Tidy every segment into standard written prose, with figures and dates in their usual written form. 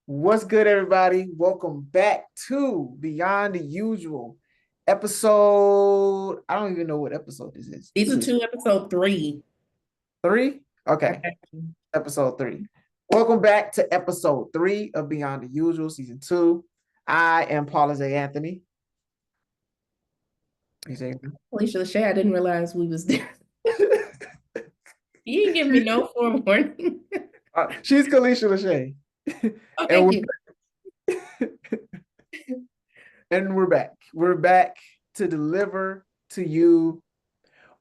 What's good, everybody? Welcome back to Beyond the Usual episode. I don't even know what episode this is. This Season is two, episode 3. three? I Okay, got you. episode three. Welcome back to episode three of Beyond the Usual, season two. I am Paula J. Anthony. You say- Alicia Lachey, I didn't realize we was there. You didn't give me She- no forewarning. she's Kalisha Lachey. Oh, and thank we're you. and we're back. We're back to deliver to you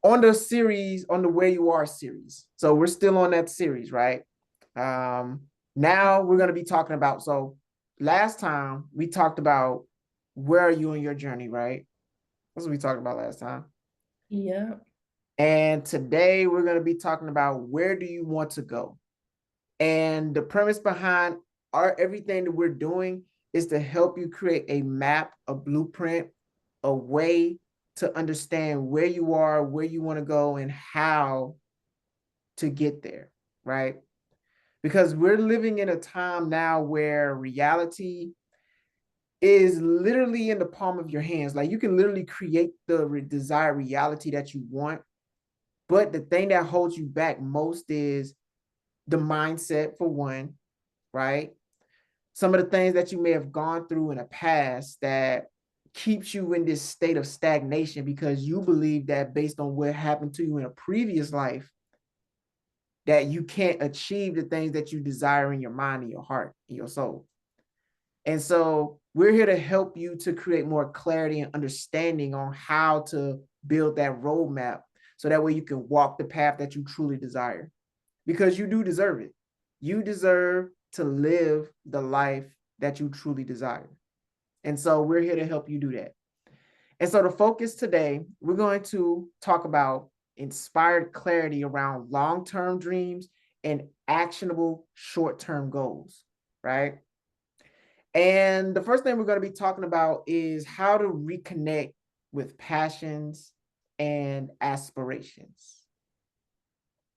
on the series, on the Where You Are series. So we're still on that series, right? Um, Now we're going to be talking about, so last time we talked about where are you in your journey, right? That's what we talked about last time. Yeah. And today we're going to be talking about where do you want to go? And the premise behind everything that we're doing is to help you create a map, a blueprint, a way to understand where you are, where you want to go, and how to get there, right? Because we're living in a time now where reality is literally in the palm of your hands. Like you can literally create the desired reality that you want. But the thing that holds you back most is the mindset, for one, right? Some of the things that you may have gone through in the past that keeps you in this state of stagnation because you believe that based on what happened to you in a previous life, that you can't achieve the things that you desire in your mind and your heart and your soul. And so we're here to help you to create more clarity and understanding on how to build that roadmap so that way you can walk the path that you truly desire because you do deserve it. You deserve to live the life that you truly desire. And so we're here to help you do that. And so the focus today, we're going to talk about inspired clarity around long-term dreams and actionable short-term goals, right? And the first thing we're going to be talking about is how to reconnect with passions and aspirations.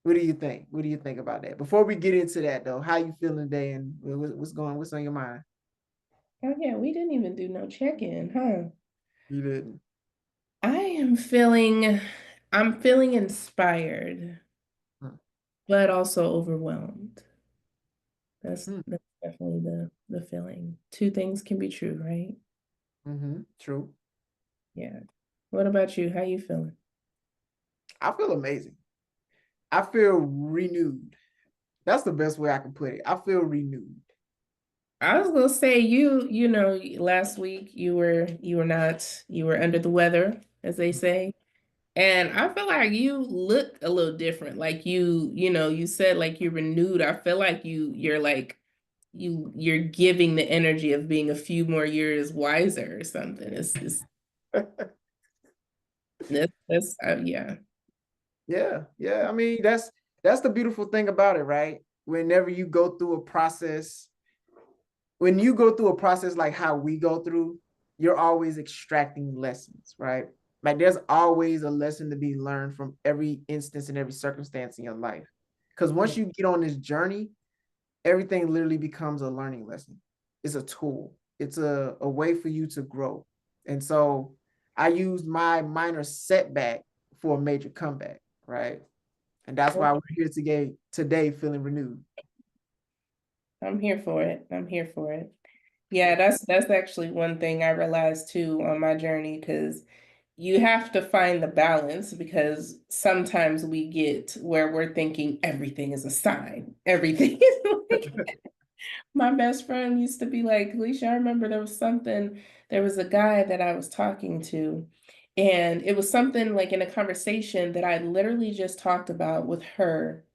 What do you think? What do you think about that? Before we get into that, though, how you feeling today and what's on your mind? Oh, yeah, we didn't even do no check-in, huh? You didn't. I am feeling, I'm feeling inspired, Hmm. but also overwhelmed. That's Hmm. that's definitely the feeling. Two things can be true, right? True. Yeah. What about you? How you feeling? I feel amazing. I feel renewed. That's the best way I can put it. I feel renewed. I was gonna say last week you were under the weather, as they say. And I feel like you look a little different. Like you said like you're renewed. I feel like you're like you're giving the energy of being a few more years wiser or something. It's that's yeah. Yeah. I mean, that's the beautiful thing about it, right? Whenever you go through a process, when you go through a process like how we go through, you're always extracting lessons, right? Like there's always a lesson to be learned from every instance and every circumstance in your life. Because Yeah. once you get on this journey, everything literally becomes a learning lesson. It's a tool. It's a way for you to grow. And so I used my minor setback for a major comeback, right? And that's why we're here today feeling renewed. I'm here for it. I'm here for it. Yeah, that's actually one thing I realized too on my journey because you have to find the balance because sometimes we get where we're thinking everything is a sign. Everything is like my best friend used to be like, Alicia, I remember there was a guy that I was talking to, and it was something like in a conversation that I literally just talked about with her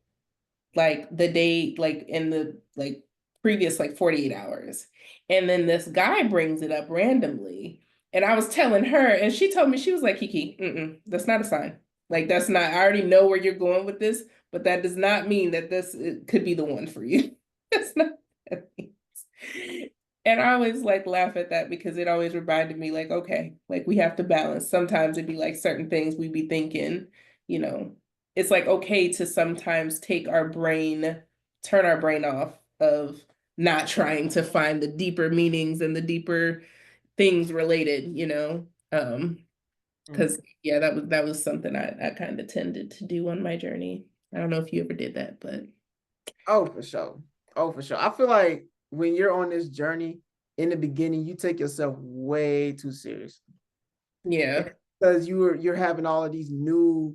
like the day like in the like previous like 48 hours, and then this guy brings it up randomly, and I was telling her and she told me, she was like, Kiki, that's not a sign. Like that's not, I already know where you're going with this, but that does not mean that this it could be the one for you. That's not what that means. And I always like laugh at that because it always reminded me like, okay, like we have to balance. Sometimes it'd be like certain things we'd be thinking, you know, it's like okay to sometimes take our brain, turn our brain off of not trying to find the deeper meanings and the deeper things related, Mm. because yeah, that was something I kind of tended to do on my journey. I don't know if you ever did that, but Oh, for sure. Oh, for sure. I feel like when you're on this journey in the beginning, you take yourself way too serious yeah. because you're having all of these new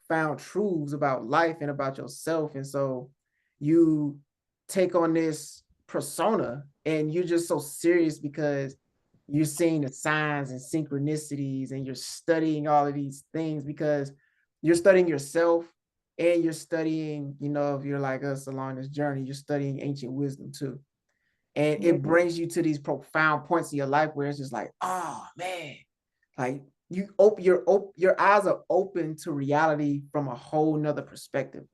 found truths about life and about yourself. And so you take on this persona and you're just so serious because you're seeing the signs and synchronicities and you're studying all of these things because you're studying yourself and you're studying, if you're like us along this journey, you're studying ancient wisdom too. And Yeah. it brings you to these profound points in your life where it's just like, oh man, like your eyes are open to reality from a whole nother perspective.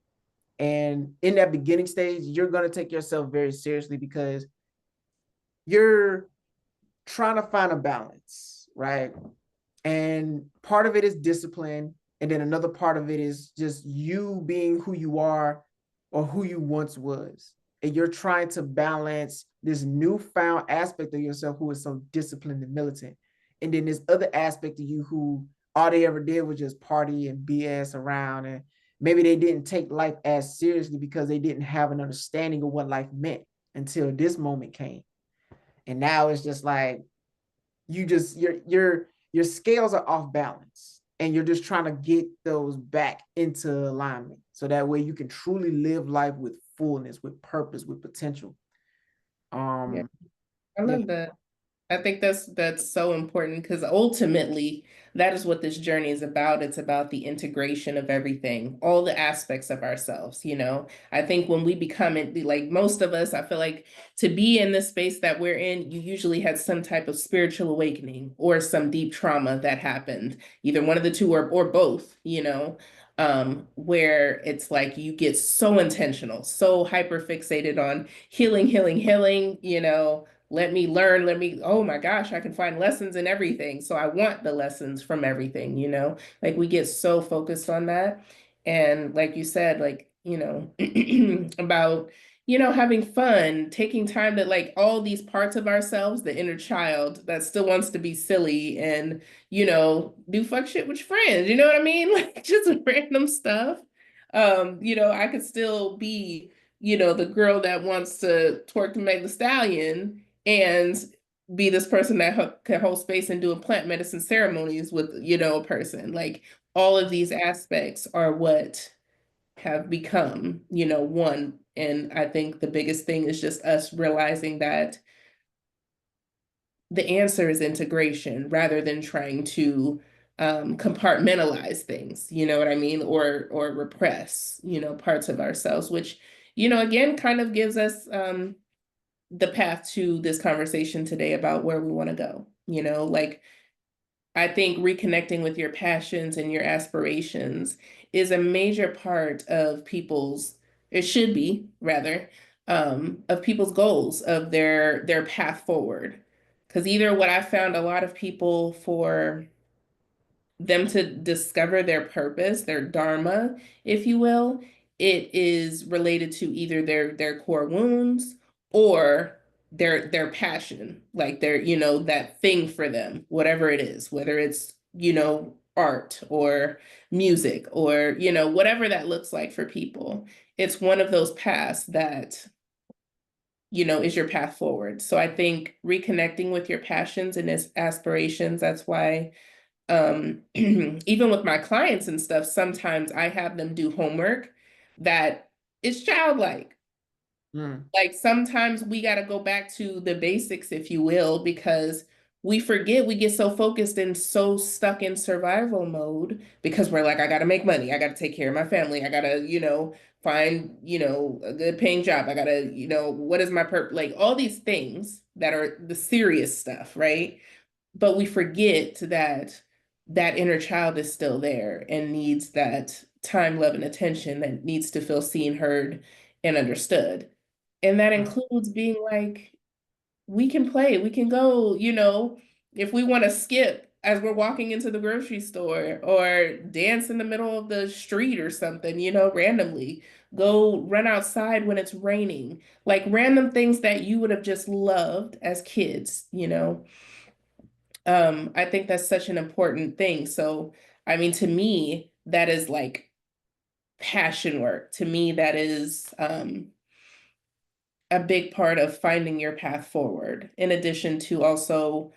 And in that beginning stage, you're gonna take yourself very seriously because you're trying to find a balance, right? And part of it is discipline. And then another part of it is just you being who you are or who you once was. And you're trying to balance this newfound aspect of yourself who is so disciplined and militant. And then this other aspect of you who all they ever did was just party and BS around. And maybe they didn't take life as seriously because they didn't have an understanding of what life meant until this moment came. And now it's just like you just your scales are off balance and you're just trying to get those back into alignment so that way you can truly live life with fullness, with purpose, with potential. Yeah. um I yeah. love that. I think that's so important because ultimately that is what this journey is about. It's about the integration of everything, all the aspects of ourselves. I think when we become it, like most of us, I feel like to be in the space that we're in, you usually had some type of spiritual awakening or some deep trauma that happened, either one of the two or both. Where it's like you get so intentional, so hyper fixated on healing, healing, healing. Let me learn, oh my gosh, I can find lessons in everything. So I want the lessons from everything. Like we get so focused on that. And like you said, like, about, having fun, taking time to like all these parts of ourselves, the inner child that still wants to be silly and, do fuck shit with friends. You know what I mean? Like just random stuff. I could still be, the girl that wants to twerk to make the stallion and be this person that can hold space and doing plant medicine ceremonies with a person. Like all of these aspects are what have become one. And I think the biggest thing is just us realizing that the answer is integration rather than trying to compartmentalize things, you know what I mean, or repress parts of ourselves, which again kind of gives us the path to this conversation today about where we want to go. Like I think reconnecting with your passions and your aspirations is a major part of it should be rather, of people's goals, of their path forward. Because either what I found a lot of people for them to discover their purpose, their dharma, if you will, it is related to either their core wounds or their passion, like that thing for them, whatever it is, whether it's art or music or whatever that looks like for people. It's one of those paths that is your path forward. So I think reconnecting with your passions and aspirations, that's why even with my clients and stuff, sometimes I have them do homework that is childlike. Mm. Like sometimes we got to go back to the basics, if you will, because we forget, we get so focused and so stuck in survival mode because we're like, I got to make money. I got to take care of my family. I got to, find, a good paying job. I got to, what is my purpose? Like all these things that are the serious stuff, right? But we forget that that inner child is still there and needs that time, love, and attention, that needs to feel seen, heard, and understood. And that includes being like, we can play, we can go, if we want to skip as we're walking into the grocery store, or dance in the middle of the street or something, randomly. Go run outside when it's raining. Like random things that you would have just loved as kids. I think that's such an important thing. So, I mean, to me, that is like passion work. To me, that is a big part of finding your path forward, in addition to also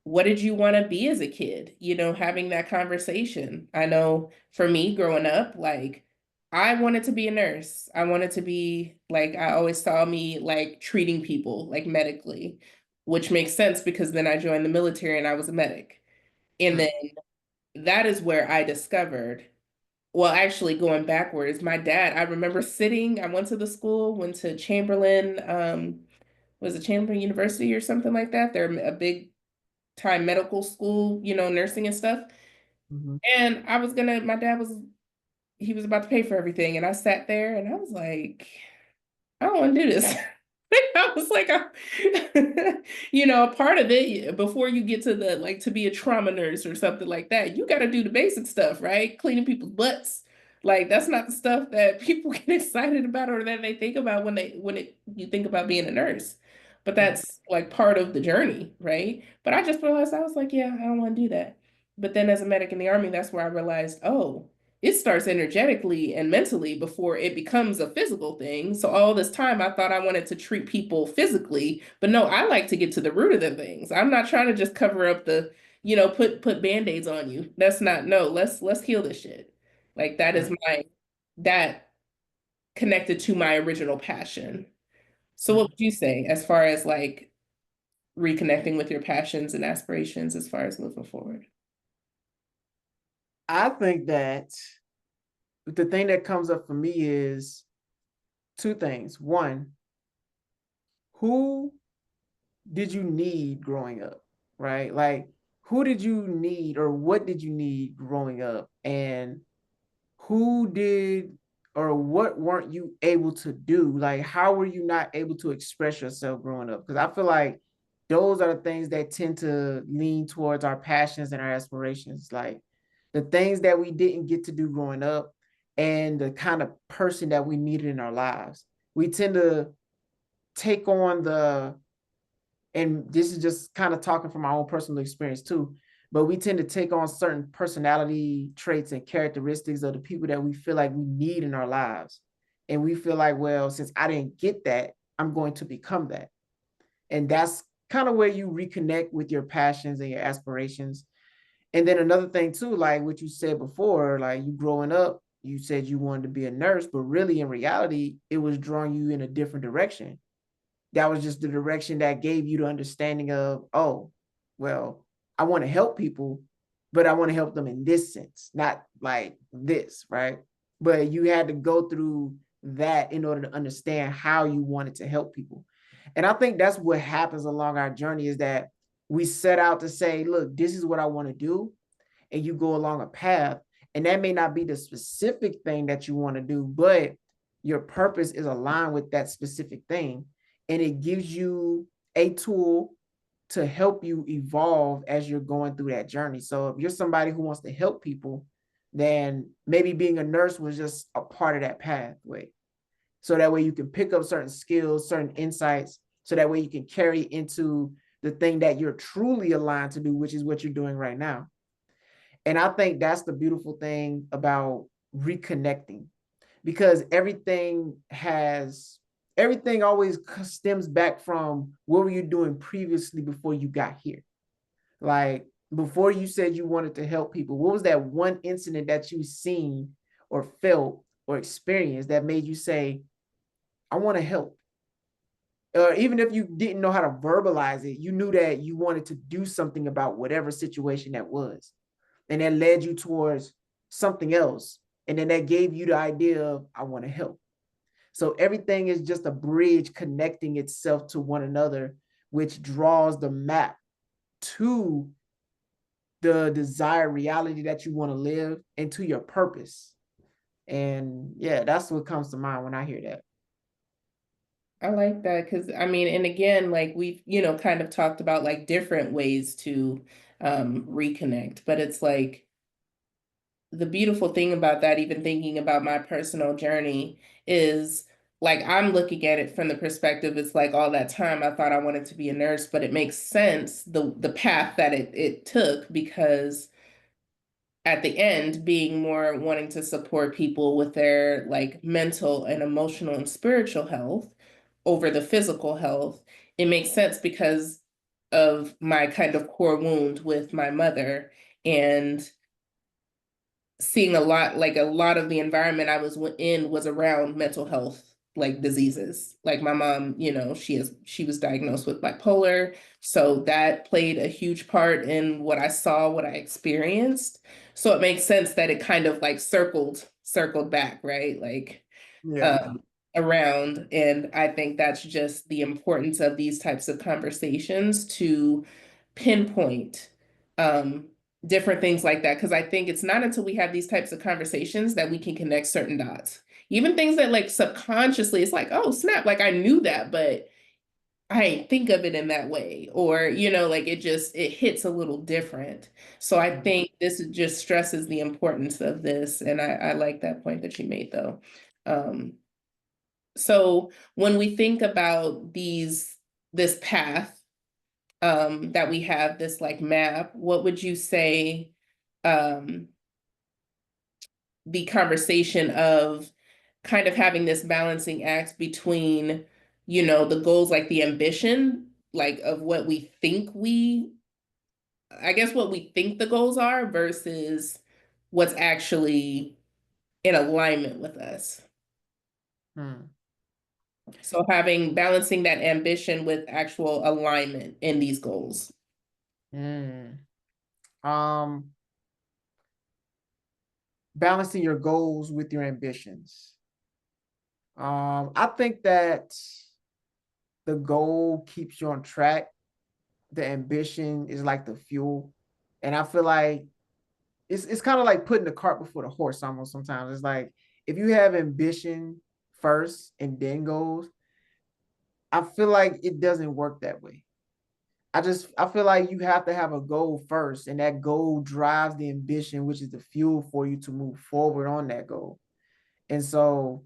what did you want to be as a kid? Having that conversation. I know for me growing up, like I wanted to be a nurse. I wanted to be like, I always saw me like treating people like medically, which makes sense because then I joined the military and I was a medic. And then that is where I discovered, well, actually going backwards, my dad, I remember sitting, I went to the school, went to Chamberlain, was it Chamberlain University or something like that? They're a big time medical school, nursing and stuff. Mhm. And my dad he was about to pay for everything. And I sat there and I was like, I don't want to do this. I was like, a part of it before you get to the like to be a trauma nurse or something like that, you got to do the basic stuff, right? Cleaning people's butts. Like that's not the stuff that people get excited about or that they think about you think about being a nurse. But Right. that's like part of the journey, right? But I just realized I was like, yeah, I don't want to do that. But then as a medic in the army, that's where I realized, oh, it starts energetically and mentally before it becomes a physical thing. So all this time I thought I wanted to treat people physically, but no, I like to get to the root of the things. I'm not trying to just cover up put band-aids on you. That's not, no, let's heal this shit. Like that is Right. that connected to my original passion. So Right. what would you say as far as like reconnecting with your passions and aspirations as far as moving forward? I think that the thing that comes up for me is two things. One, who did you need growing up? Right? Like, who did you need or what did you need growing up? And who did or what weren't you able to do? Like, how were you not able to express yourself growing up? Because I feel like those are the things that tend to lean towards our passions and our aspirations. Like the things that we didn't get to do growing up and the kind of person that we needed in our lives. We tend to take on and this is just kind of talking from my own personal experience too, but we tend to take on certain personality traits and characteristics of the people that we feel like we need in our lives. And we feel like, well, since I didn't get that, I'm going to become that. And that's kind of where you reconnect with your passions and your aspirations. And then another thing too, like what you said before, like you growing up, you said you wanted to be a nurse, but really in reality, it was drawing you in a different direction. That was just the direction that gave you the understanding of, oh, well, I want to help people, but I want to help them in this sense, not like this, right? But you had to go through that in order to understand how you wanted to help people. And I think that's what happens along our journey is that we set out to say, look, this is what I want to do. And you go along a path. And that may not be the specific thing that you want to do, but your purpose is aligned with that specific thing. And it gives you a tool to help you evolve as you're going through that journey. So if you're somebody who wants to help people, then maybe being a nurse was just a part of that pathway. So that way you can pick up certain skills, certain insights, so that way you can carry into the thing that you're truly aligned to do, which is what you're doing right now. And I think that's the beautiful thing about reconnecting because everything always stems back from what were you doing previously before you got here. Like before you said you wanted to help people, what was that one incident that you seen or felt or experienced that made you say, I want to help? Or even if you didn't know how to verbalize it, you knew that you wanted to do something about whatever situation that was. And that led you towards something else. And then that gave you the idea of, I want to help. So everything is just a bridge connecting itself to one another, which draws the map to the desired reality that you want to live and to your purpose. And yeah, that's what comes to mind when I hear that. I like that because I mean, and again, like we've, kind of talked about like different ways to reconnect. But it's like the beautiful thing about that, even thinking about my personal journey, is like I'm looking at it from the perspective, it's like all that time I thought I wanted to be a nurse, but it makes sense the path that it took, because at the end being more wanting to support people with their like mental and emotional and spiritual health over the physical health. It makes sense because of my kind of core wound with my mother, and seeing a lot of the environment I was in was around mental health like diseases. Like my mom, she was diagnosed with bipolar, so that played a huge part in what I saw, what I experienced. So it makes sense that it kind of like circled back, right? Like Yeah. um, around. And I think that's just the importance of these types of conversations to pinpoint um, different things like that. Because I think it's not until we have these types of conversations that we can connect certain dots. Even things that like subconsciously, it's like, oh, snap, like I knew that, but I ain't think of it in that way. Or, like it hits a little different. So I think this just stresses the importance of this. And I like that point that you made though. Um, so when we think about this path that we have, this like map, what would you say um, the conversation of kind of having this balancing act between, the goals, like the ambition, like of what we think I guess what we think the goals are versus what's actually in alignment with us. Hmm. So balancing that ambition with actual alignment in these goals. Hmm. Um, Balancing your goals with your ambitions. I think that the goal keeps you on track. The ambition is like the fuel. And I feel like it's kind of like putting the cart before the horse almost sometimes. It's like if you have ambition first and then goals, I feel like it doesn't work that way. I feel like you have to have a goal first, and that goal drives the ambition, which is the fuel for you to move forward on that goal. And so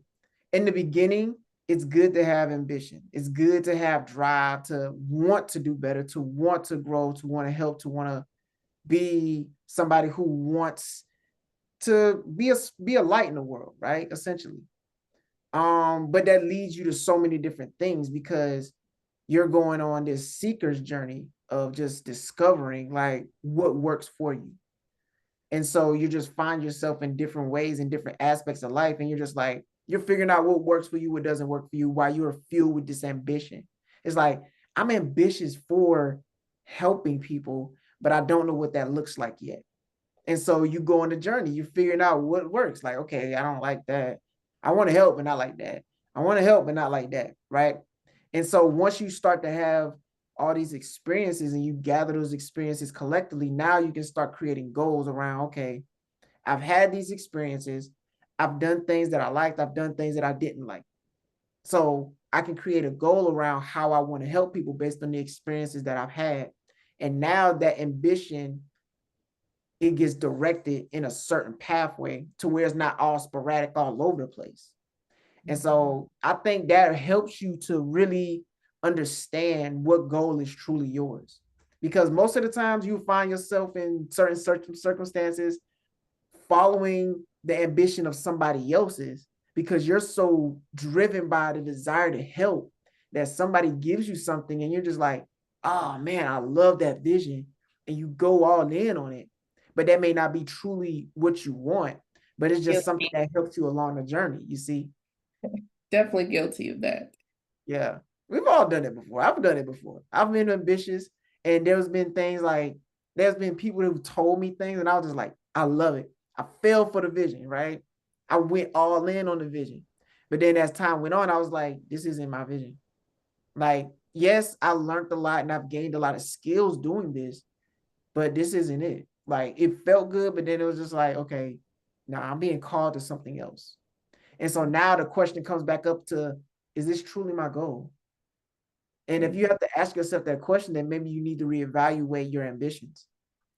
in the beginning, it's good to have ambition. It's good to have drive, to want to do better, to want to grow, to want to help, to want to be somebody who wants to be a light in the world, right? Essentially. But that leads you to so many different things because you're going on this seeker's journey of just discovering like what works for you. And so you just find yourself in different ways in different aspects of life. And you're just like, you're figuring out what works for you, what doesn't work for you, while you're filled with this ambition. It's like, I'm ambitious for helping people, but I don't know what that looks like yet. And so you go on the journey, you're figuring out what works. Like, okay, I don't like that. I want to help, but not like that. I want to help, but not like that. Right. And so once you start to have all these experiences and you gather those experiences collectively, now you can start creating goals around, okay, I've had these experiences. I've done things that I liked. I've done things that I didn't like. So I can create a goal around how I want to help people based on the experiences that I've had. And now that ambition, it gets directed in a certain pathway to where it's not all sporadic all over the place. And so I think that helps you to really understand what goal is truly yours. Because most of the times you find yourself in certain circumstances following the ambition of somebody else's because you're so driven by the desire to help that somebody gives you something and you're just like, oh man, I love that vision. And you go all in on it. But that may not be truly what you want, but it's just something Guilty. that helps you along the journey, you see? Definitely guilty of that. Yeah. We've all done it before. I've done it before. I've been ambitious and there's been things like there's been people who told me things and I was just like, I love it. I fell for the vision, right? I went all in on the vision. But then as time went on, I was like, this isn't my vision. Like, yes, I learned a lot and I've gained a lot of skills doing this, but this isn't it. Like it felt good, but then it was just like, okay, now I'm being called to something else. And so now the question comes back up to, is this truly my goal? And if you have to ask yourself that question, then maybe you need to reevaluate your ambitions.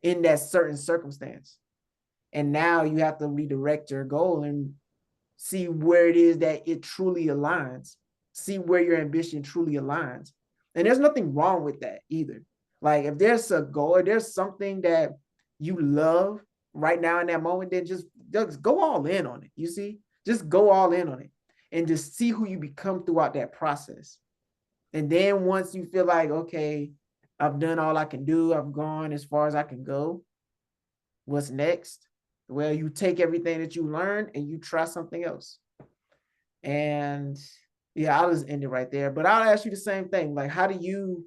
in that certain circumstance. And now you have to redirect your goal and see where it is that it truly aligns, see where your ambition truly aligns. And there's nothing wrong with that either. Like if there's a goal, or there's something that you love right now in that moment, then just go all in on it. You see, just go all in on it and just see who you become throughout that process. And then once you feel like, okay, I've done all I can do, I've gone as far as I can go, what's next? Well, you take everything that you learned and you try something else. And yeah, I'll just end it right there. But I'll ask you the same thing. Like, how do you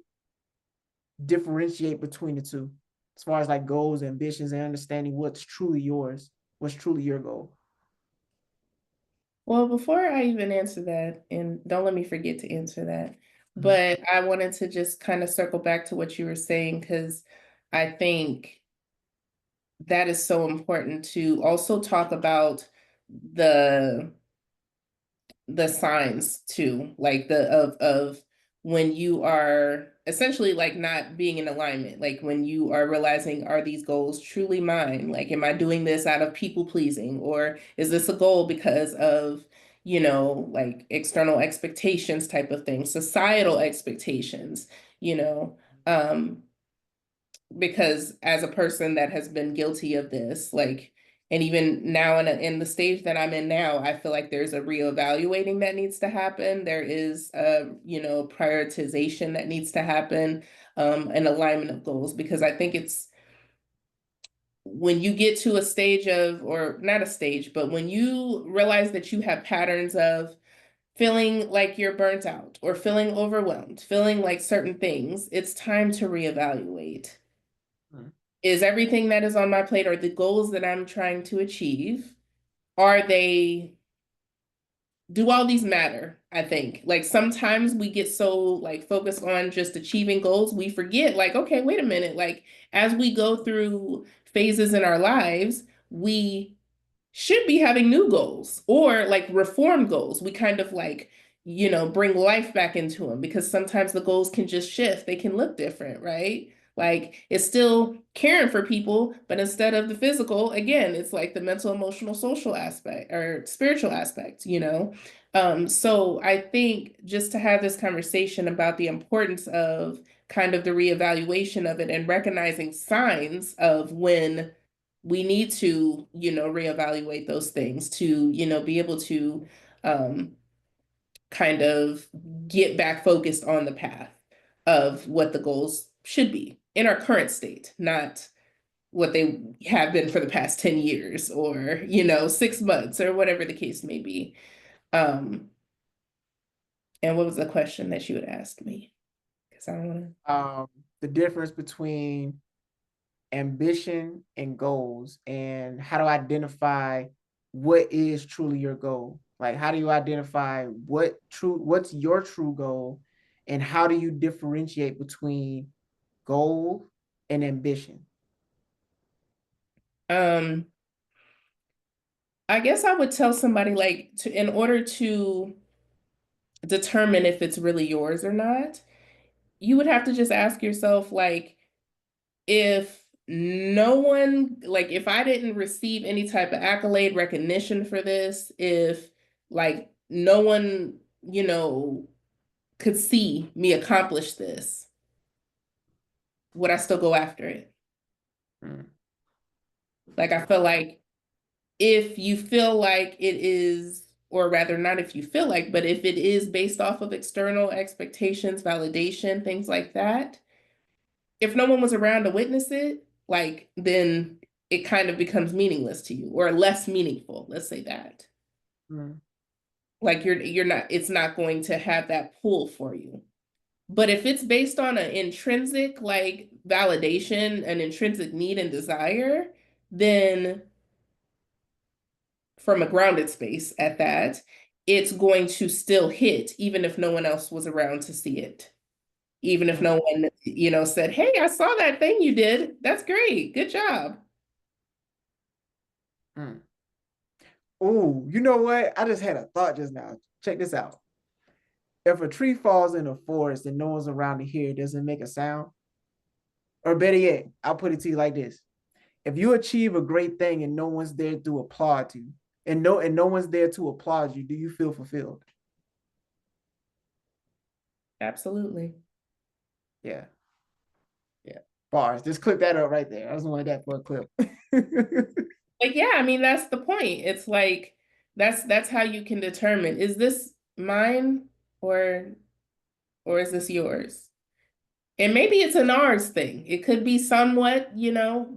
differentiate between the two as far as like goals, ambitions, and understanding what's truly yours, what's truly your goal? Well, before I even answer that, and don't let me forget to answer that, Mhm. but I wanted to just kind of circle back to what you were saying, because I think that is so important to also talk about the the signs too, like the of when you are essentially like not being in alignment, like when you are realizing, are these goals truly mine? Like, am I doing this out of people pleasing, or is this a goal because of, like external expectations type of thing, societal expectations, you know? Because as a person that has been guilty of this, like, and even now in the stage that I'm in now, I feel like there's a reevaluating that needs to happen. There is a, prioritization that needs to happen, an alignment of goals, because I think it's when you get to a stage of, or not a stage, but when you realize that you have patterns of feeling like you're burnt out or feeling overwhelmed, feeling like certain things, it's time to reevaluate. Mhm. Is everything that is on my plate, or the goals that I'm trying to achieve, are they, do all these matter? I think like sometimes we get so like focused on just achieving goals, we forget like, okay, wait a minute, like as we go through phases in our lives, we should be having new goals or like reform goals. We kind of like, bring life back into them, because sometimes the goals can just shift. They can look different, right? Like it's still caring for people, but instead of the physical, again, it's like the mental, emotional, social aspect or spiritual aspect. So I think just to have this conversation about the importance of kind of the reevaluation of it and recognizing signs of when we need to, reevaluate those things to, be able to um, kind of get back focused on the path of what the goals should be in our current state, not what they have been for the past 10 years or, 6 months or whatever the case may be. Um, and what was the question that you would ask me? Because I don't want to. Um, the difference between ambition and goals, and how to identify what is truly your goal. Like, how do you identify what's your true goal, and how do you differentiate between goal and ambition? Um, I guess I would tell somebody like in order to determine if it's really yours or not, you would have to just ask yourself, like, if no one, like, if I didn't receive any type of accolade, recognition for this, if like no one, could see me accomplish this, would I still go after it? Mm, Like, I feel like if you feel like it is, or rather, not if you feel like, but if it is based off of external expectations, validation, things like that, if no one was around to witness it, like then it kind of becomes meaningless to you or less meaningful. Let's say that. mm, Like you're not, it's not going to have that pull for you. But if it's based on an intrinsic like validation, an intrinsic need and desire, then from a grounded space at that, it's going to still hit even if no one else was around to see it. Even if mm, no one, said, "Hey, I saw that thing you did. That's great. Good job." mm. Oh, you know what? I just had a thought just now. Check this out. If a tree falls in a forest and no one's around to hear it, does it make a sound? Or better yet, I'll put it to you like this. If you achieve a great thing and no one's there to applaud you, and no one's there to applaud you, do you feel fulfilled? Absolutely. Yeah. Yeah. Bars. Just clip that up right there. I just wanted that for a clip. Like, yeah, I mean, that's the point. It's like that's how you can determine, is this mine or is this yours? And maybe it's an ours thing. It could be somewhat,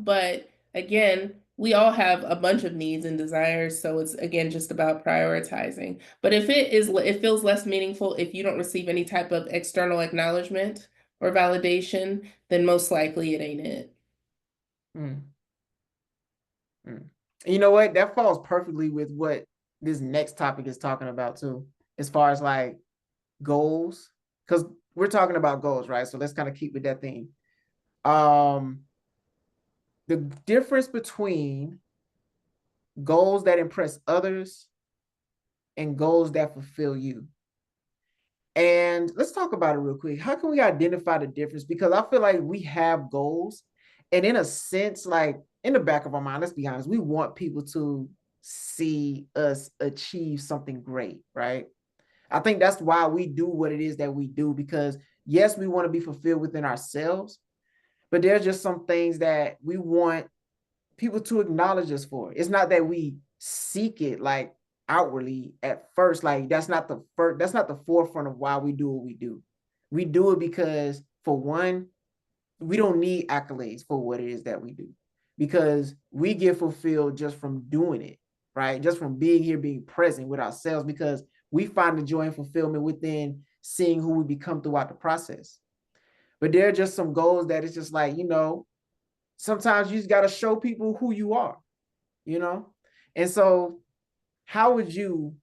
but again, we all have a bunch of needs and desires, so it's again just about prioritizing. But if it feels less meaningful if you don't receive any type of external acknowledgement or validation, then most likely it ain't it. Mm, mm. You know what? That falls perfectly with what this next topic is talking about too, as far as like goals, because we're talking about goals, right? So let's kind of keep with that theme. Um, the difference between goals that impress others and goals that fulfill you. And let's talk about it real quick. How can we identify the difference? Because I feel like we have goals, and in a sense, like in the back of our mind, let's be honest, we want people to see us achieve something great, right? I think that's why we do what it is that we do, because yes, we want to be fulfilled within ourselves, but there's just some things that we want people to acknowledge us for. It's not that we seek it like outwardly at first. Like that's not the forefront of why we do what we do. We do it because, for one, we don't need accolades for what it is that we do, because we get fulfilled just from doing it, right? Just from being here, being present with ourselves, because we find the joy and fulfillment within seeing who we become throughout the process. But there are just some goals that it's just like, sometimes you just got to show people who you are, you know? And so how would you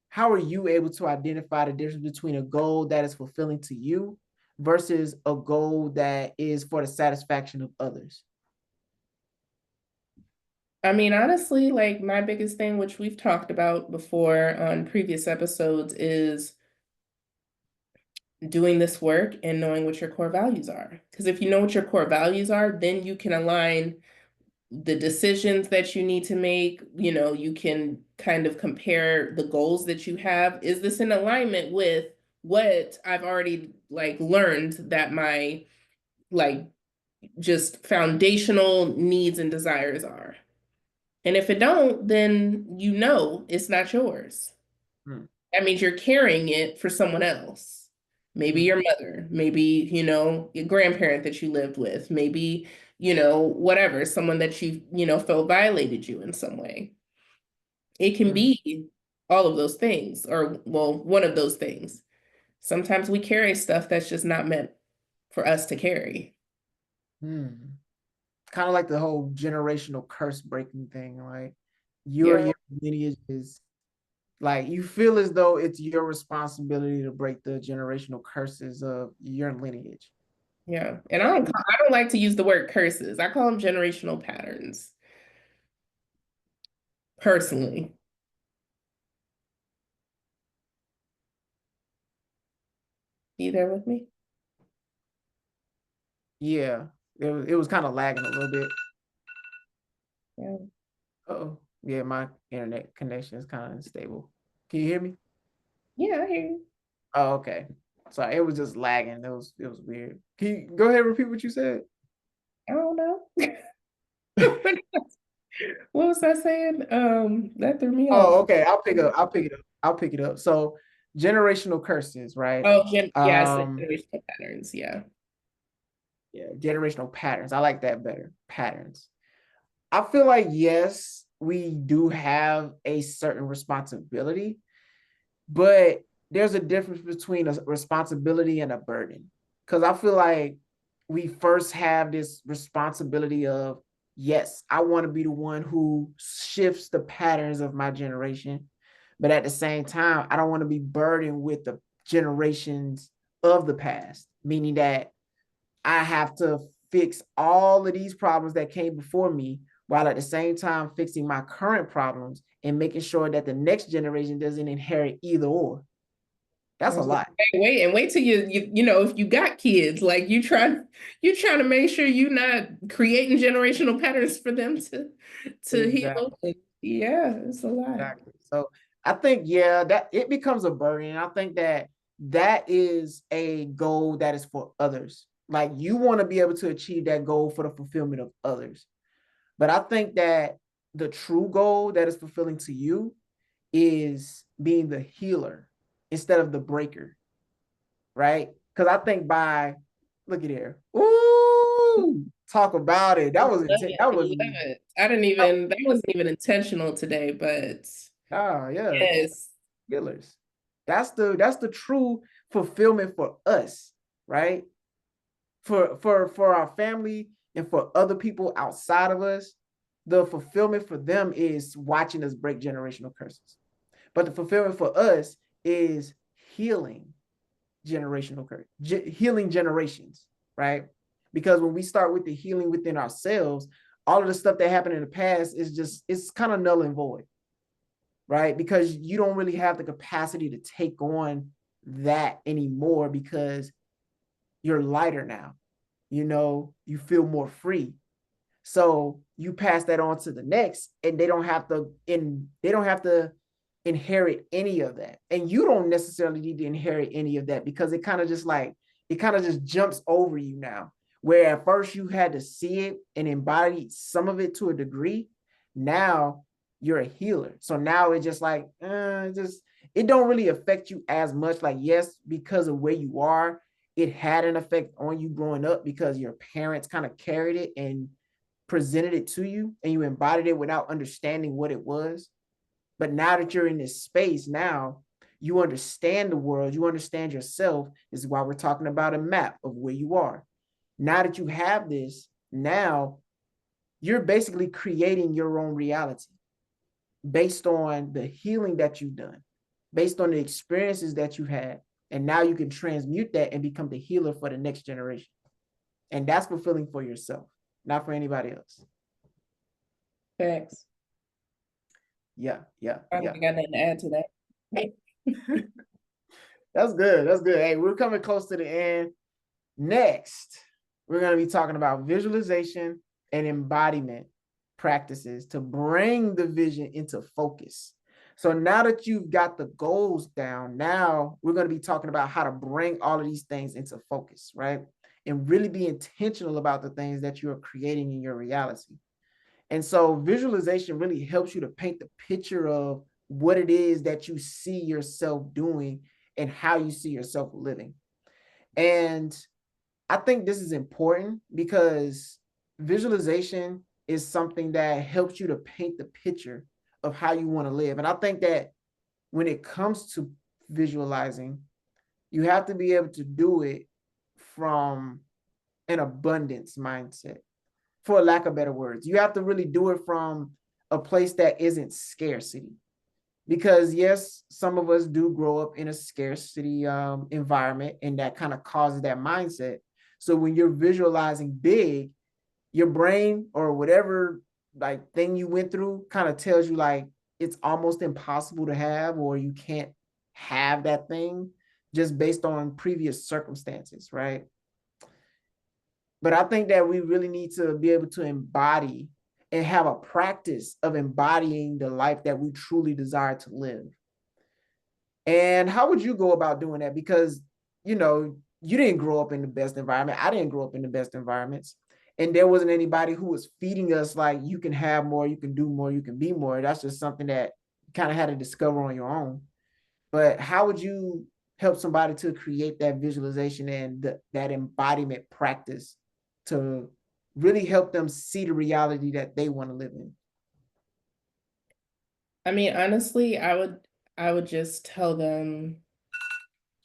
how are you able to identify the difference between a goal that is fulfilling to you versus a goal that is for the satisfaction of others? I mean, honestly, like my biggest thing, which we've talked about before on previous episodes, is doing this work and knowing what your core values are. Because if you know what your core values are, then you can align the decisions that you need to make. You can kind of compare the goals that you have. Is this in alignment with what I've already like learned that my like just foundational needs and desires are? And if it don't, then it's not yours. Hmm. That means you're carrying it for someone else. Maybe Hmm. your mother, maybe, your grandparent that you lived with, maybe, whatever, someone that felt violated you in some way. It can Hmm. be all of those things, or, well, one of those things. Sometimes we carry stuff that's just not meant for us to carry. Hmm. Kind of like the whole generational curse breaking thing. Like Yeah, your lineage is, like, you feel as though it's your responsibility to break the generational curses of your lineage. yeah. And And I don't like to use the word curses. I call them generational patterns, personally. You there with me? yeah, it was kind of lagging a little bit. Yeah. Oh, yeah, my internet connection is kind of unstable. Can you hear me? Yeah, I hear you. Oh, okay. Sorry, it was just lagging. It was weird. Can you go ahead and repeat what you said? I don't know. What was I saying? That threw me off. Oh, okay. I'll pick it up. So generational curses, right? Oh, yeah, I said Um, generational patterns. Yeah. yeah, generational patterns. I like that better. Patterns. I feel like yes, we do have a certain responsibility, but there's a difference between a responsibility and a burden. Because I feel like we first have this responsibility of, yes, I want to be the one who shifts the patterns of my generation. But at the same time, I don't want to be burdened with the generations of the past, meaning that I have to fix all of these problems that came before me, while at the same time fixing my current problems and making sure that the next generation doesn't inherit either or. That's a lot. Wait till you know if you got kids, like you trying to make sure you're not creating generational patterns for them to heal. Exactly. Yeah, it's a lot. Exactly. So I think, yeah, that it becomes a burden. And I think that that is a goal that is for others. Like you want to be able to achieve that goal for the fulfillment of others. But I think that the true goal that is fulfilling to you is being the healer instead of the breaker, right? Because I think by look at here, ooh, talk about it. I That love was it. intense. That I was love it. I didn't even, that wasn't even intentional today, but oh yeah, yes. healers. That's the true fulfillment for us, right? For our family and for other people outside of us, the fulfillment for them is watching us break generational curses. But the fulfillment for us is healing generational curse, healing generations, right? Because when we start with the healing within ourselves, all of the stuff that happened in the past is just it's kind of null and void, right? Because you don't really have the capacity to take on that anymore because you're lighter now. You feel more free. So you pass that on to the next, and they don't have to inherit any of that. And you don't necessarily need to inherit any of that because it kind of just jumps over you now. Where at first you had to see it and embody some of it to a degree, now you're a healer. So now it's just like it don't really affect you as much. Like, yes, because of where you are, it had an effect on you growing up because your parents kind of carried it and presented it to you and you embodied it without understanding what it was. But now that you're in this space, now you understand the world, you understand yourself. This is why we're talking about a map of where you are. Now that you have this, now you're basically creating your own reality based on the healing that you've done, based on the experiences that you've had. And now you can transmute that and become the healer for the next generation. And that's fulfilling for yourself, not for anybody else. Thanks. Yeah, yeah, I yeah. don't got nothing to add to that. That's good. That's good. Hey, we're coming close to the end. Next, we're going to be talking about visualization and embodiment practices to bring the vision into focus. So now that you've got the goals down, now we're going to be talking about how to bring all of these things into focus, right? And really be intentional about the things that you're creating in your reality. And so visualization really helps you to paint the picture of what it is that you see yourself doing and how you see yourself living. And I think this is important because visualization is something that helps you to paint the picture of how you want to live. And I think that when it comes to visualizing, you have to be able to do it from an abundance mindset, for lack of better words. You have to really do it from a place that isn't scarcity. Because yes, some of us do grow up in a scarcity environment, and that kind of causes that mindset. So when you're visualizing big, your brain or whatever like thing you went through kind of tells you like it's almost impossible to have, or you can't have that thing just based on previous circumstances, right? But I think that we really need to be able to embody and have a practice of embodying the life that we truly desire to live. And how would you go about doing that? Because, you didn't grow up in the best environment. I didn't grow up in the best environments. And there wasn't anybody who was feeding us like you can have more, you can do more, you can be more. That's just something that you kind of had to discover on your own. But how would you help somebody to create that visualization and that embodiment practice to really help them see the reality that they want to live in? I mean, honestly, I would just tell them,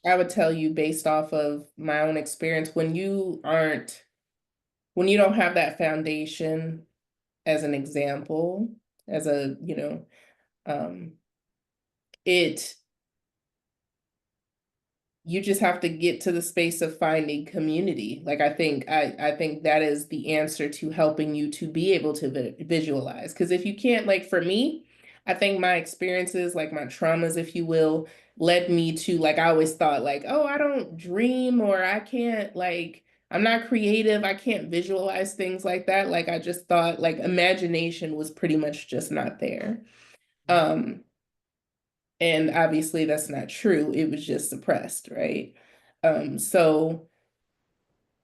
I would tell you based off of my own experience, when you don't have that foundation as an example, as a, um, it you just have to get to the space of finding community. Like I think that is the answer to helping you to be able to visualize. Because if you can't, like for me, I think my experiences, like my traumas, if you will, led me to like, I always thought like, oh, I don't dream, or I can't like, I'm not creative, I can't visualize things like that. Like I just thought like imagination was pretty much just not there. Um, and obviously that's not true. It was just suppressed, right? So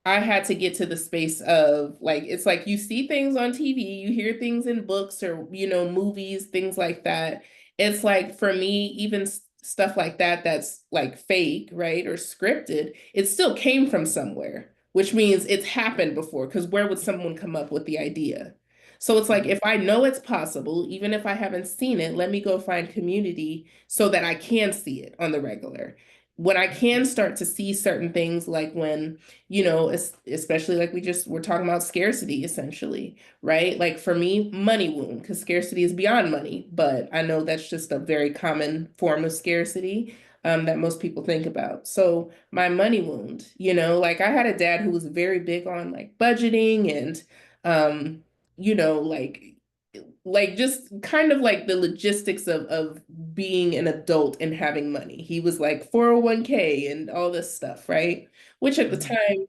I had to get to the space of like, it's like you see things on TV, you hear things in books or, movies, things like that. It's like for me, even stuff like that, that's like fake, right? Or scripted, it still came from somewhere, which means it's happened before. Because where would someone come up with the idea? So it's like, Mhm. if I know it's possible, even if I haven't seen it, let me go find community so that I can see it on the regular. When I can start to see certain things, like when especially like we're talking about scarcity essentially, right? Like for me, money wound, because scarcity is beyond money, but I know that's just a very common form of scarcity that most people think about. So my money wound, like I had a dad who was very big on like budgeting and, you know, like just kind of like the logistics of being an adult and having money. He was like 401k and all this stuff, right? Which at the Mhm. time,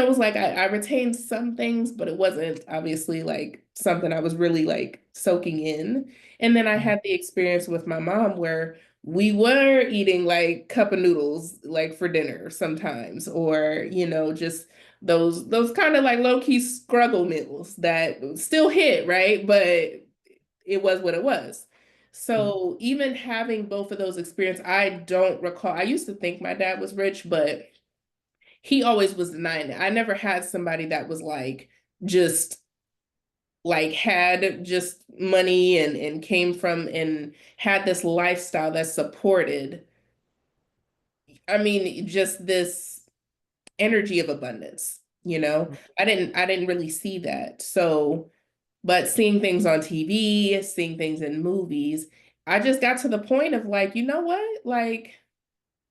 was like I retained some things, but it wasn't obviously like something I was really like soaking in. And then I Mhm. had the experience with my mom where we were eating like cup of noodles like for dinner sometimes, or just those kind of like low-key struggle meals that still hit, right? But it was what it was. Mhm. So even having both of those experiences, I don't recall. I used to think my dad was rich, but he always was denying it. I never had somebody that was like just like had just money and came from and had this lifestyle that supported, I mean, just this energy of abundance, I didn't really see that. So, but seeing things on TV, seeing things in movies, I just got to the point of like, you know what? Like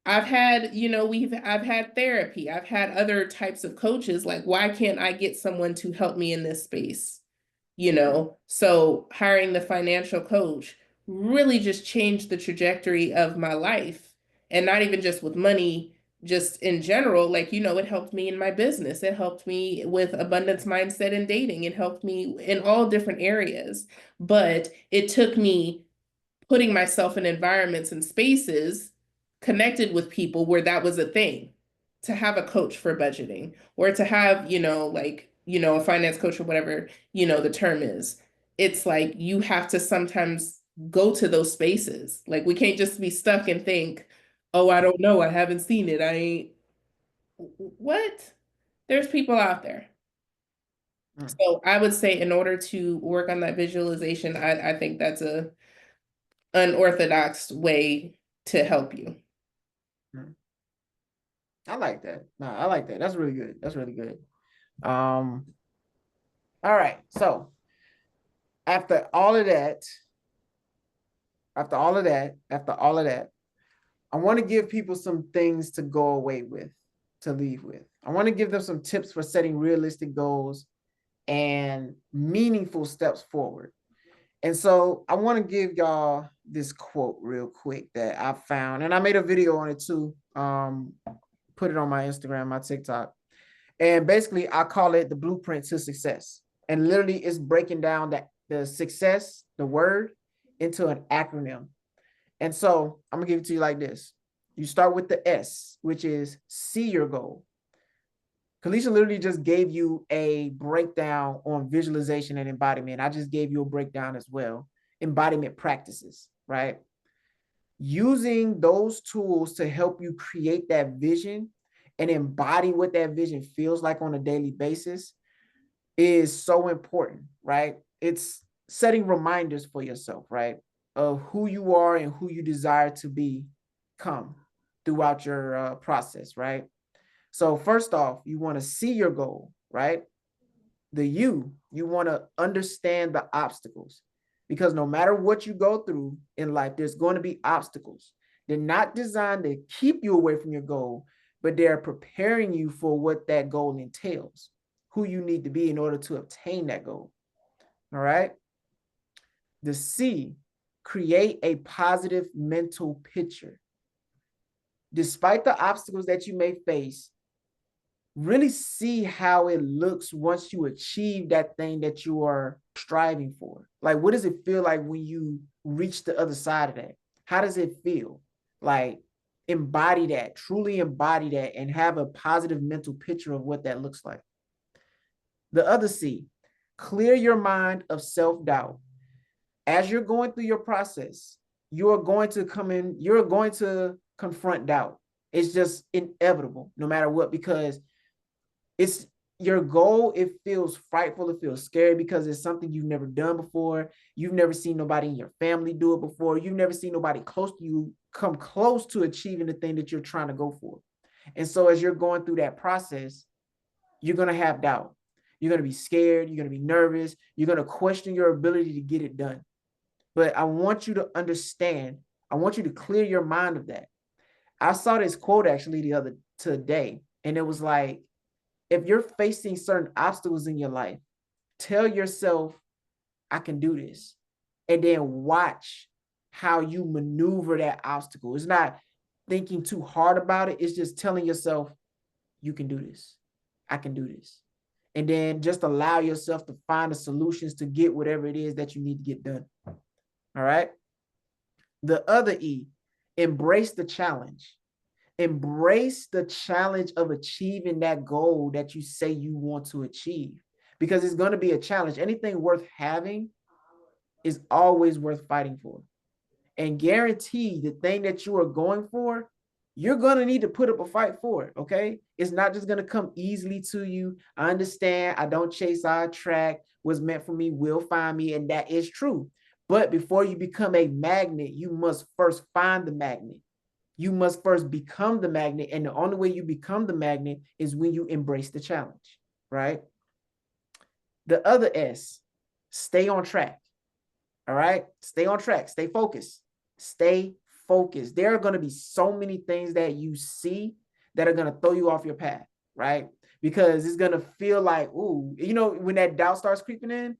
I've had, I've had therapy, I've had other types of coaches. Like, why can't I get someone to help me in this space? So hiring the financial coach really just changed the trajectory of my life, and not even just with money, just in general. Like, it helped me in my business, it helped me with abundance mindset and dating, it helped me in all different areas. But it took me putting myself in environments and spaces connected with people where that was a thing, to have a coach for budgeting, or to have, like, a finance coach or whatever, the term is. It's like you have to sometimes go to those spaces. Like we can't just be stuck and think, oh, I don't know, I haven't seen it. I ain't what? There's people out there. Mhm. So I would say in order to work on that visualization, I think that's a unorthodox way to help you. Mhm. I like that. No, I like that. That's really good. That's really good. Um, all right. So after all of that, after all of that, I want to give people some things to go away with, to leave with. I want to give them some tips for setting realistic goals and meaningful steps forward. And so I want to give y'all this quote real quick that I found, and I made a video on it too. Put it on my Instagram, my TikTok. And basically, I call it the blueprint to success. And literally, it's breaking down the success, the word, into an acronym. And so I'm gonna give it to you like this. You start with the S, which is see your goal. Kalisha literally just gave you a breakdown on visualization and embodiment. I just gave you a breakdown as well. Embodiment practices, right? Using those tools to help you create that vision and embody what that vision feels like on a daily basis is so important, right? It's setting reminders for yourself, right? Of who you are and who you desire to become throughout your process, right? So first off, you want to see your goal, right? You want to understand the obstacles, because no matter what you go through in life, there's going to be obstacles. They're not designed to keep you away from your goal, but they're preparing you for what that goal entails, who you need to be in order to obtain that goal. All right. The C, create a positive mental picture. Despite the obstacles that you may face, really see how it looks once you achieve that thing that you are striving for. Like, what does it feel like when you reach the other side of that? How does it feel? Like, embody that, truly embody that, and have a positive mental picture of what that looks like. The other C, clear your mind of self doubt. As you're going through your process, you are going to come in, you're going to confront doubt. It's just inevitable, no matter what, because it's your goal. It feels frightful, it feels scary because it's something you've never done before. You've never seen nobody in your family do it before. You've never seen nobody close to you come close to achieving the thing that you're trying to go for. And so as you're going through that process, you're going to have doubt. You're going to be scared, you're going to be nervous, you're going to question your ability to get it done. But I want you to understand, I want you to clear your mind of that. I saw this quote actually the other today, and it was like, if you're facing certain obstacles in your life, tell yourself, I can do this. And then watch how you maneuver that obstacle. It's not thinking too hard about it. It's just telling yourself, you can do this. I can do this. And then just allow yourself to find the solutions to get whatever it is that you need to get done. All right. The other E, embrace the challenge. Embrace the challenge of achieving that goal that you say you want to achieve, because it's going to be a challenge. Anything worth having is always worth fighting for. And guarantee the thing that you are going for, you're going to need to put up a fight for it. Okay. It's not just going to come easily to you. I understand. I don't chase, I attract. What's meant for me will find me. And that is true. But before you become a magnet, you must first find the magnet. You must first become the magnet. And the only way you become the magnet is when you embrace the challenge, right? The other S, stay on track. All right. Stay on track. Stay focused. Stay focused. There are going to be so many things that you see that are going to throw you off your path, right? Because it's going to feel like, ooh, you know, when that doubt starts creeping in,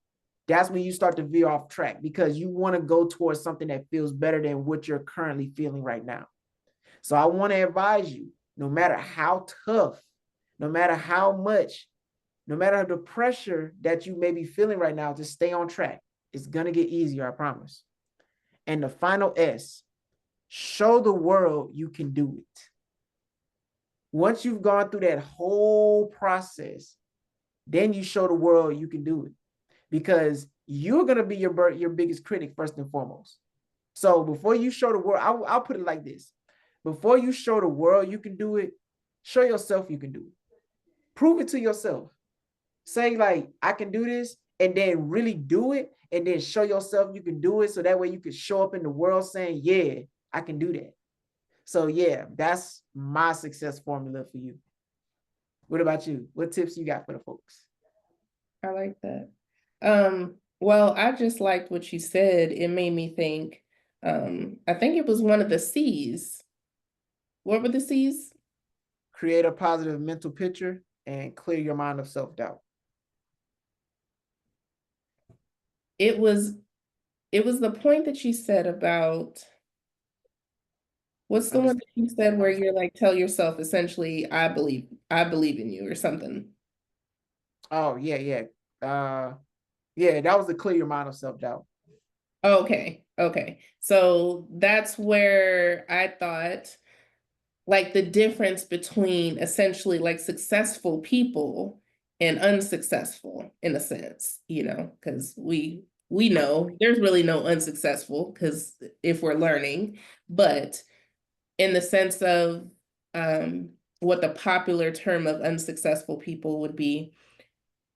that's when you start to veer off track because you want to go towards something that feels better than what you're currently feeling right now. So I want to advise you, no matter how tough, no matter how much, no matter the pressure that you may be feeling right now, just stay on track. It's going to get easier, I promise. And the final S, show the world you can do it. Once you've gone through that whole process, then you show the world you can do it, because you're going to be your biggest critic first and foremost. So before you show the world, I'll put it like this. Before you show the world you can do it, show yourself you can do it. Prove it to yourself. Say like, I can do this, and then really do it, and then show yourself you can do it. So that way you can show up in the world saying, yeah, I can do that. So yeah, that's my success formula for you. What about you? What tips you got for the folks? I like that. Well, I just liked what you said. It made me think, I think it was one of the C's. What were the C's? Create a positive mental picture and clear your mind of self-doubt. It was the point that you said about, what's the one that you said where you're like, tell yourself essentially, I believe in you or something. Oh, yeah, yeah. Yeah, that was the clear your mind of self-doubt. Okay, okay. So that's where I thought like the difference between essentially like successful people and unsuccessful in a sense, you know, because we know there's really no unsuccessful because if we're learning, but in the sense of what the popular term of unsuccessful people would be,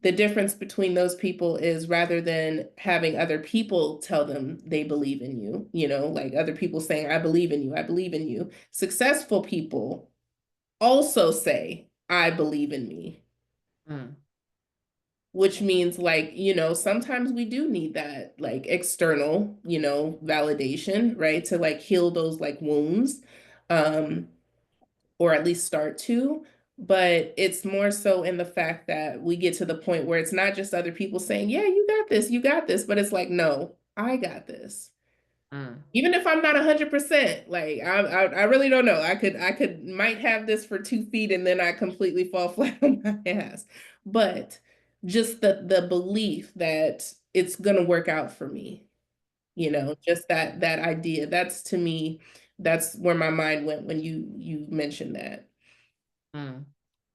the difference between those people is rather than having other people tell them they believe in you, you know, like other people saying, I believe in you, I believe in you. Successful people also say, I believe in me. Mm. Which means like, you know, sometimes we do need that like external, you know, validation, right? To like heal those like wounds. Um, or at least start to. But it's more so in the fact that we get to the point where it's not just other people saying, yeah, you got this, but it's like, no, I got this. Mm. Even if I'm not 100%, like I really don't know. Might have this for 2 feet and then I completely fall flat on my ass. But just the belief that it's gonna work out for me, just that idea. That's to me, that's where my mind went when you mentioned that. Mm.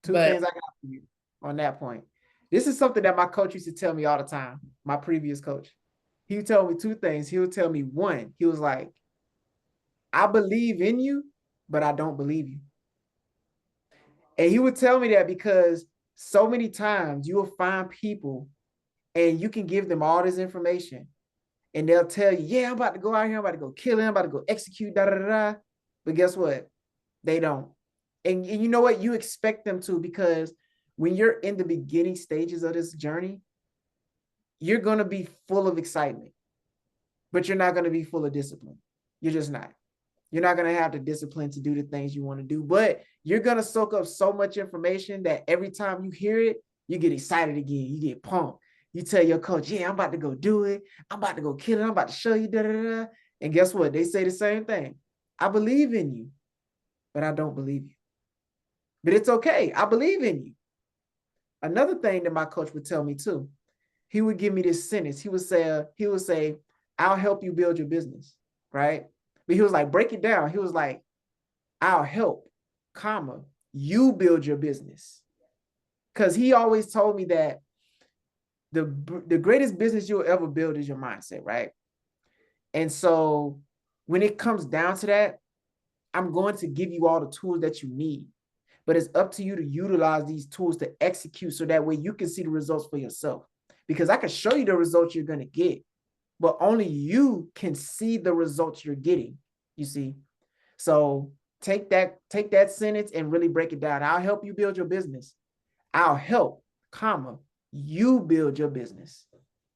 Two But things I got for you on that point. This is something that my coach used to tell me all the time, my previous coach. He would tell me two things. He would tell me one, he was like, I believe in you, but I don't believe you. And he would tell me that because so many times you will find people and you can give them all this information and they'll tell you, yeah, I'm about to go out here, I'm about to go kill him, I'm about to go execute, da da da da. But guess what? They don't. And you know what? You expect them to because when you're in the beginning stages of this journey, you're going to be full of excitement, but you're not going to be full of discipline. You're just not. You're not going to have the discipline to do the things you want to do, but you're going to soak up so much information that every time you hear it, you get excited again. You get pumped. You tell your coach, yeah, I'm about to go do it. I'm about to go kill it. I'm about to show you. Da, da, da. And guess what? They say the same thing. I believe in you, but I don't believe you. But it's okay. I believe in you. Another thing that my coach would tell me too, he would give me this sentence. He would say, I'll help you build your business, right? But he was like, break it down. He was like, I'll help, comma, you build your business. Because he always told me that the greatest business you'll ever build is your mindset, right? And so when it comes down to that, I'm going to give you all the tools that you need. But it's up to you to utilize these tools to execute so that way you can see the results for yourself. Because I can show you the results you're going to get, but only you can see the results you're getting. You see? So take that sentence and really break it down. I'll help you build your business. I'll help, comma, you build your business.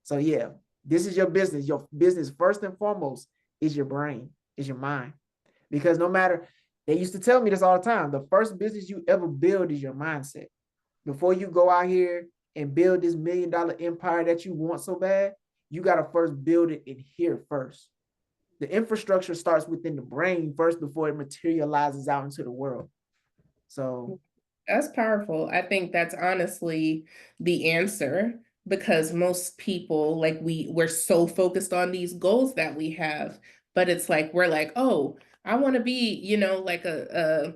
So yeah, this is your business. Your business first and foremost is your brain, is your mind. Because no matter, they used to tell me this all the time. The first business you ever build is your mindset. Before you go out here and build this $1 million empire that you want so bad, you got to first build it in here first. The infrastructure starts within the brain first before it materializes out into the world. So, that's powerful. I think that's honestly the answer because most people, like we're so focused on these goals that we have, but it's like we're like, oh, I want to be, like a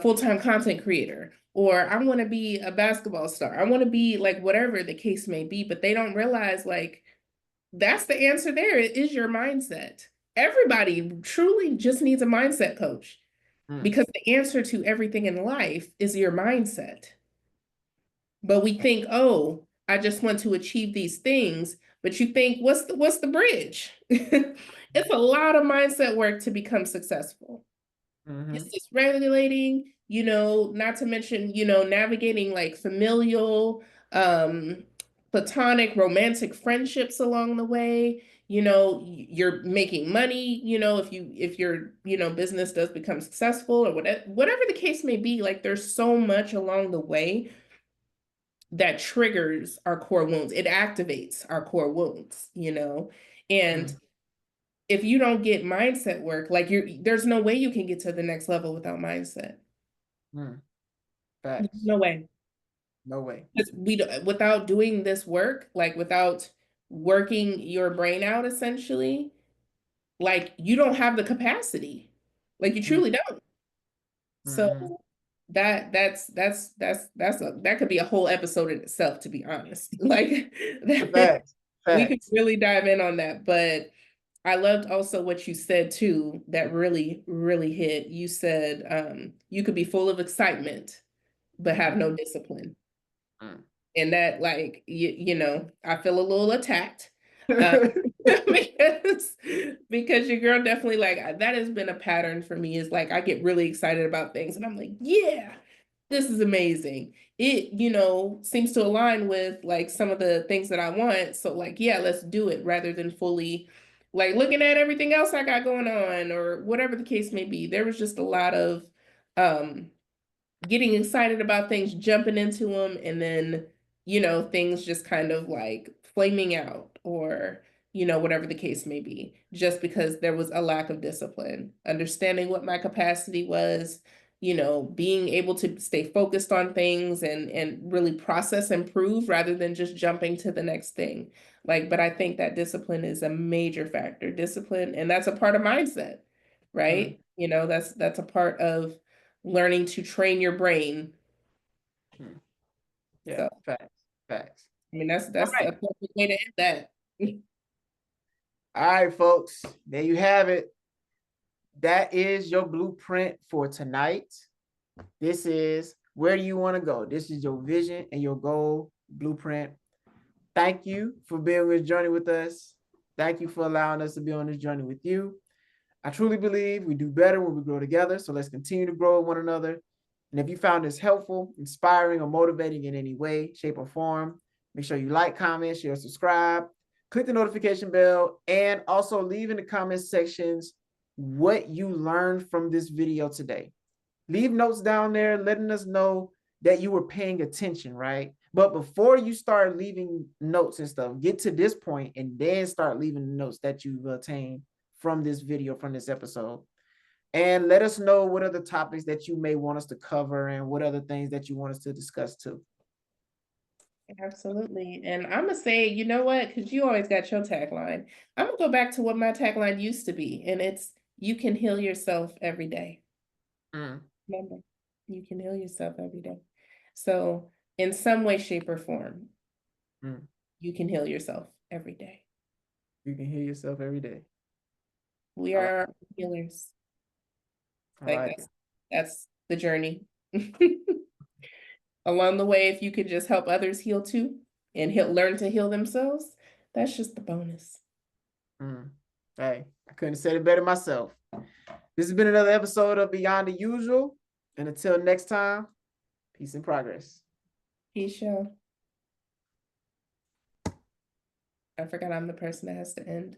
full-time content creator, or I want to be a basketball star. I want to be like whatever the case may be, but they don't realize like that's the answer there. It is your mindset. Everybody truly just needs a mindset coach mm, because the answer to everything in life is your mindset. But we think, oh, I just want to achieve these things. But you think, what's the bridge? It's a lot of mindset work to become successful. It's mm-hmm, dysregulating, not to mention, navigating like familial, um, platonic, romantic friendships along the way. You're making money, if your, business does become successful or whatever the case may be, like there's so much along the way that triggers our core wounds. It activates our core wounds. And mm, if you don't get mindset work, like there's no way you can get to the next level without mindset. mm. Facts. No way. No way. Because without doing this work, like without working your brain out essentially, like you don't have the capacity. Like you Mm, truly don't. So mm-hmm. that could be a whole episode in itself, to be honest. Like Facts. we could Facts. really dive in on that. But I loved also what you said too, that really, really hit. You said you could be full of excitement, but have Mm, no discipline. mm. And that, like, I feel a little attacked. Uh, because your girl definitely, like, that has been a pattern for me, is like I get really excited about things and I'm like, yeah, this is amazing. It, seems to align with like some of the things that I want. So like, yeah, let's do it, rather than fully like looking at everything else I got going on or whatever the case may be. There was just a lot of um getting excited about things, jumping into them, and then, things just kind of like flaming out or whatever the case may be, just because there was a lack of discipline, understanding what my capacity was, being able to stay focused on things and really process and prove rather than just jumping to the next thing. But I think that discipline is a major factor. Discipline, and that's a part of mindset, Mm. right? That's a part of learning to train your brain. Mm. Yeah, So, facts, facts. I mean, that's All that's right. a perfect way to end that. All right, folks. There you have it. That is your blueprint for tonight. This is where do you want to go? This is your vision and your goal blueprint. Thank you for being on this journey with us. Thank you for allowing us to be on this journey with you. I truly believe we do better when we grow together. So let's continue to grow with one another. And if you found this helpful, inspiring, or motivating in any way, shape, or form, make sure you like, comment, share, subscribe, click the notification bell, and also leave in the comment sections what you learned from this video today. Leave notes down there letting us know that you were paying attention, right? But before you start leaving notes and stuff, get to this point and then start leaving the notes that you've attained from this video, from this episode. And let us know what other topics that you may want us to cover and what other things that you want us to discuss too. Absolutely. And I'm gonna say, you know what? Because you always got your tagline. I'm gonna go back to what my tagline used to be, and it's you can heal yourself every day. Mm. Remember, you can heal yourself every day. So, in some way, shape, or form, Mm. you can heal yourself every day. You can hear yourself every day. We I like, are healers. I Like like that's it. that's the journey. Along the way, if you could just help others heal too and learn to heal themselves, that's just the bonus. Mm. Hey, I couldn't have said it better myself. This has been another episode of Beyond the Usual. And until next time, peace and progress. Peace, y'all. I forgot I'm the person that has to end.